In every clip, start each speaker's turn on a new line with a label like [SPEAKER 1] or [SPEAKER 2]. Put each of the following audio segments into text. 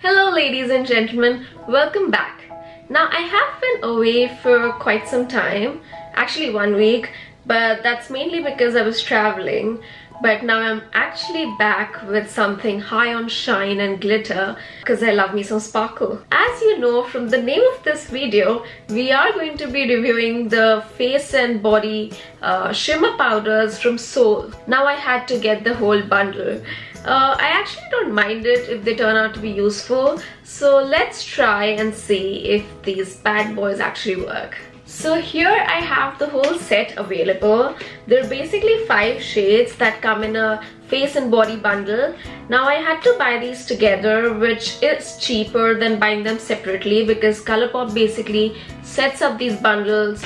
[SPEAKER 1] Hello ladies and gentlemen, welcome back. Now I have been away for quite some time, actually 1 week, but that's mainly because I was traveling. But now I'm actually back with something high on shine and glitter because I love me some sparkle. As you know from the name of this video, we are going to be reviewing the face and body shimmer powders from Soul. Now I had to get the whole bundle. I actually don't mind it if they turn out to be useful, so let's try and see if these bad boys actually work. So here I have the whole set available. There are basically 5 shades that come in a face and body bundle. Now I had to buy these together, which is cheaper than buying them separately because Colourpop basically sets up these bundles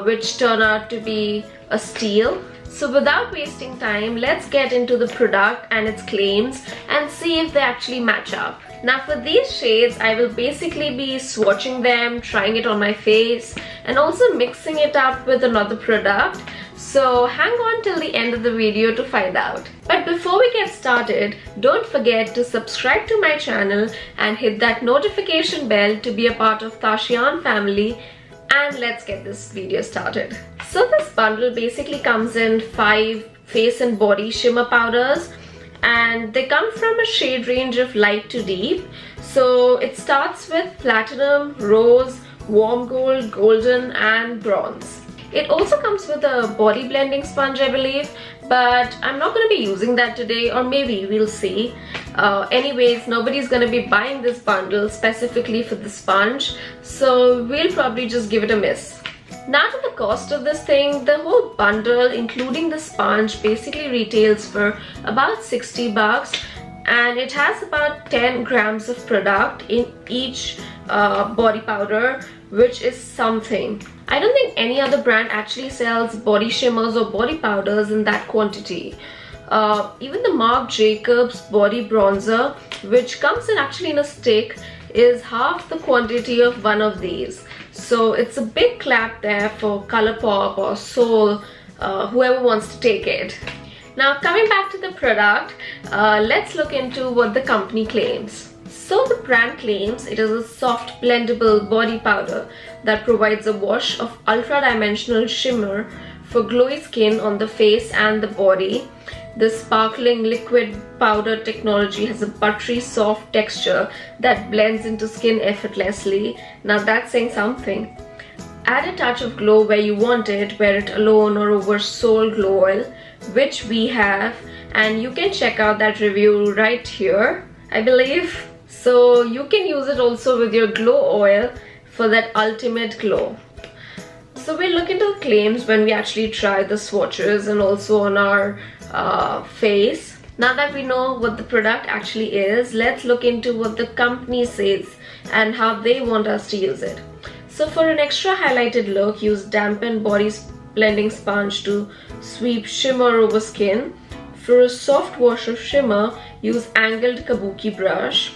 [SPEAKER 1] which turn out to be a steal. So without wasting time, let's get into the product and its claims and see if they actually match up. Now for these shades, I will basically be swatching them, trying it on my face and also mixing it up with another product. So hang on till the end of the video to find out. But before we get started, don't forget to subscribe to my channel and hit that notification bell to be a part of Tashian family. And let's get this video started. So this bundle basically comes in 5 face and body shimmer powders, and they come from a shade range of light to deep. So it starts with platinum, rose, warm gold, golden and bronze. It also comes with a body blending sponge, I believe, but I'm not going to be using that today, or maybe we'll see. Anyways, nobody's going to be buying this bundle specifically for the sponge, so we'll probably just give it a miss. Now to the cost of this thing, the whole bundle including the sponge basically retails for about 60 bucks, and it has about 10 grams of product in each body powder, which is something. I don't think any other brand actually sells body shimmers or body powders in that quantity. Even the Marc Jacobs body bronzer, which comes in actually in a stick, is half the quantity of one of these. So it's a big clap there for Colourpop or Soul, whoever wants to take it. Now coming back to the product, let's look into what the company claims. So the brand claims it is a soft blendable body powder that provides a wash of ultra-dimensional shimmer for glowy skin on the face and the body. This sparkling liquid powder technology has a buttery soft texture that blends into skin effortlessly. Now that's saying something. Add a touch of glow where you want it, wear it alone or over Soul Glow Oil, which we have, and you can check out that review right here, I believe. So you can use it also with your glow oil for that ultimate glow. So we'll look into the claims when we actually try the swatches and also on our face. Now that we know what the product actually is, let's look into what the company says and how they want us to use it. So for an extra highlighted look, use dampened body blending sponge to sweep shimmer over skin. For a soft wash of shimmer, use angled kabuki brush.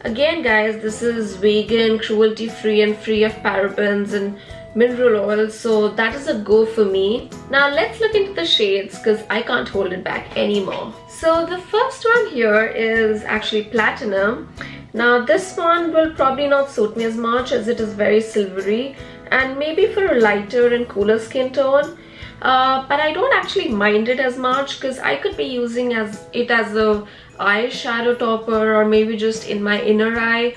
[SPEAKER 1] Again guys, this is vegan, cruelty free and free of parabens and mineral oil, so that is a go for me. Now let's look into the shades because I can't hold it back anymore. So the first one here is actually platinum. Now this one will probably not suit me as much as it is very silvery, and maybe for a lighter and cooler skin tone. But I don't actually mind it as much because I could be using it as a eyeshadow topper or maybe just in my inner eye,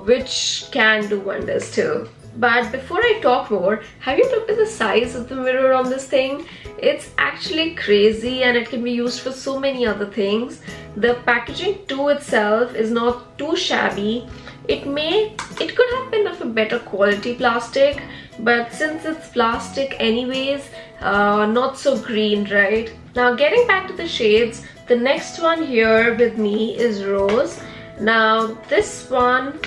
[SPEAKER 1] which can do wonders too. But before I talk more, have you looked at the size of the mirror on this thing? It's actually crazy and it can be used for so many other things. The packaging to itself is not too shabby. It could have been of a better quality plastic, but since it's plastic anyways, not so green, right? Now getting back to the shades, the next one here with me is Rose. Now this one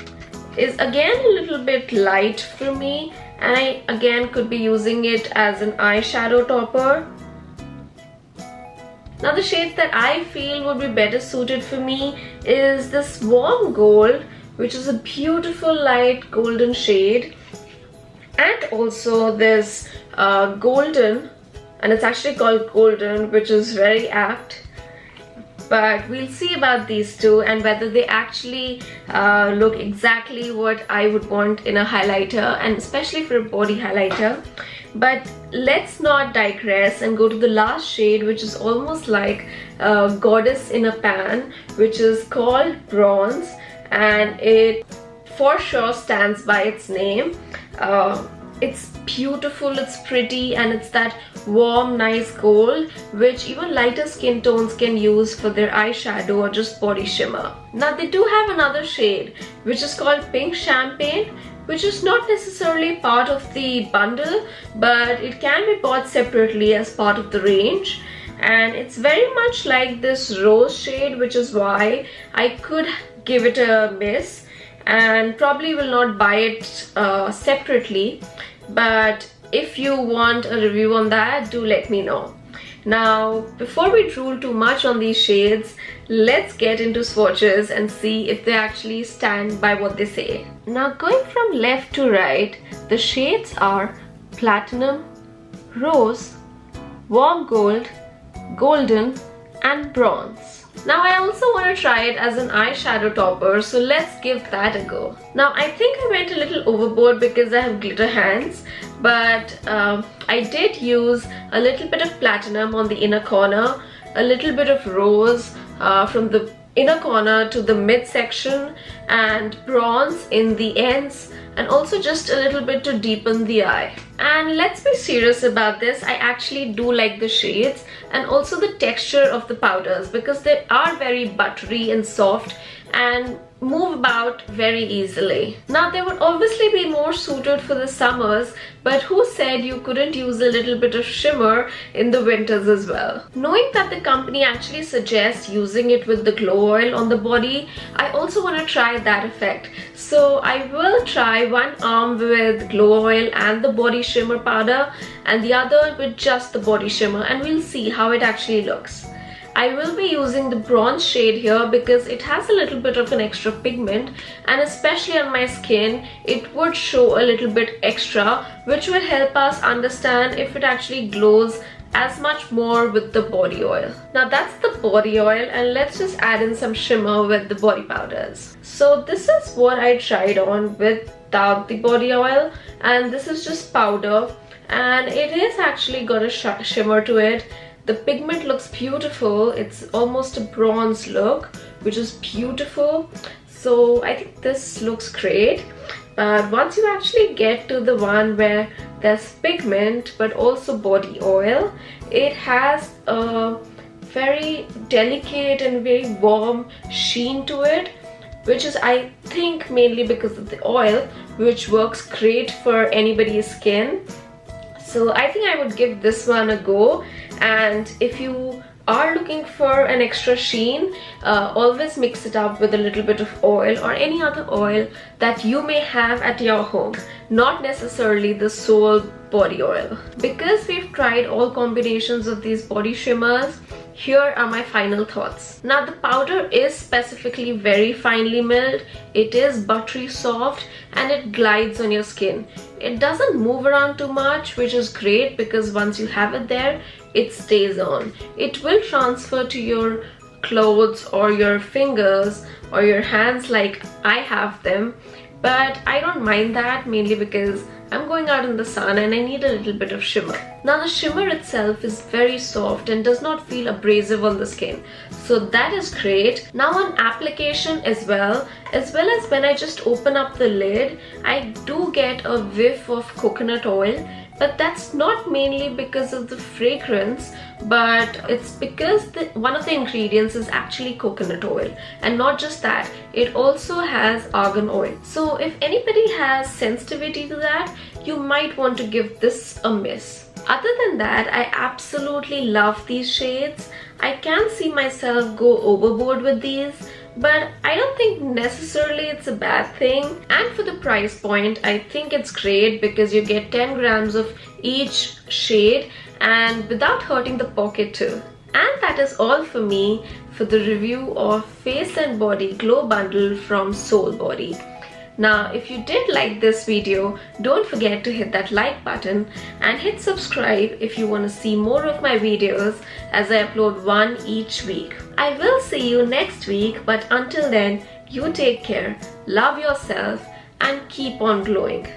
[SPEAKER 1] is again a little bit light for me, and I again could be using it as an eyeshadow topper. Now the shades that I feel would be better suited for me is this warm gold, which is a beautiful light golden shade, and also this golden, and it's actually called golden, which is very apt. but we'll see about these two and whether they actually look exactly what I would want in a highlighter, and especially for a body highlighter. But let's not digress and go to the last shade, which is almost like a goddess in a pan, which is called Bronze, and it for sure stands by its name. It's beautiful, it's pretty, and it's that warm, nice gold which even lighter skin tones can use for their eyeshadow or just body shimmer. Now they do have another shade which is called Pink Champagne, which is not necessarily part of the bundle, but it can be bought separately as part of the range. And it's very much like this rose shade, which is why I could give it a miss and probably will not buy it separately. But if you want a review on that, do let me know. Now, before we drool too much on these shades, let's get into swatches and see if they actually stand by what they say. Now, going from left to right, the shades are Platinum, Rose, Warm Gold, Golden, and Bronze. Now I also want to try it as an eyeshadow topper, so let's give that a go. Now I think I went a little overboard because I have glitter hands, but I did use a little bit of platinum on the inner corner, a little bit of rose from the inner corner to the midsection, and bronze in the ends, and also just a little bit to deepen the eye. And let's be serious about this, I actually do like the shades and also the texture of the powders, because they are very buttery and soft and move about very easily. Now they would obviously be more suited for the summers, but who said you couldn't use a little bit of shimmer in the winters as well? Knowing that the company actually suggests using it with the glow oil on the body, I also want to try that effect. So I will try one arm with glow oil and the body shimmer powder and the other with just the body shimmer, and we'll see how it actually looks. I will be using the bronze shade here because it has a little bit of an extra pigment, and especially on my skin it would show a little bit extra, which will help us understand if it actually glows as much more with the body oil. Now that's the body oil, and let's just add in some shimmer with the body powders. So this is what I tried on without the body oil, and this is just powder, and it is actually got a shimmer to it. The pigment looks beautiful, it's almost a bronze look, which is beautiful. So I think this looks great. But once you actually get to the one where there's pigment but also body oil, it has a very delicate and very warm sheen to it, which is, I think, mainly because of the oil, which works great for anybody's skin. So I think I would give this one a go. And if you are looking for an extra sheen, always mix it up with a little bit of oil or any other oil that you may have at your home, not necessarily the sole body oil. Because we've tried all combinations of these body shimmers, here are my final thoughts. Now the powder is specifically very finely milled, it is buttery soft, and it glides on your skin. It doesn't move around too much, which is great because once you have it there, it stays on. It will transfer to your clothes or your fingers or your hands like I have them, but I don't mind that, mainly because I'm going out in the sun and I need a little bit of shimmer. Now the shimmer itself is very soft and does not feel abrasive on the skin, so that is great. Now on application as well as when I just open up the lid, I do get a whiff of coconut oil, but that's not mainly because of the fragrance, but it's because one of the ingredients is actually coconut oil, and not just that, it also has argan oil. So if anybody has sensitivity to that, you might want to give this a miss. Other than that, I absolutely love these shades. I can see myself go overboard with these, but I don't think necessarily it's a bad thing. And for the price point, I think it's great because you get 10 grams of each shade and without hurting the pocket too. And that is all for me for the review of Face and Body Glow Bundle from Soul Body. Now, if you did like this video, don't forget to hit that like button and hit subscribe if you want to see more of my videos as I upload one each week. I will see you next week, but until then, you take care, love yourself, and keep on glowing.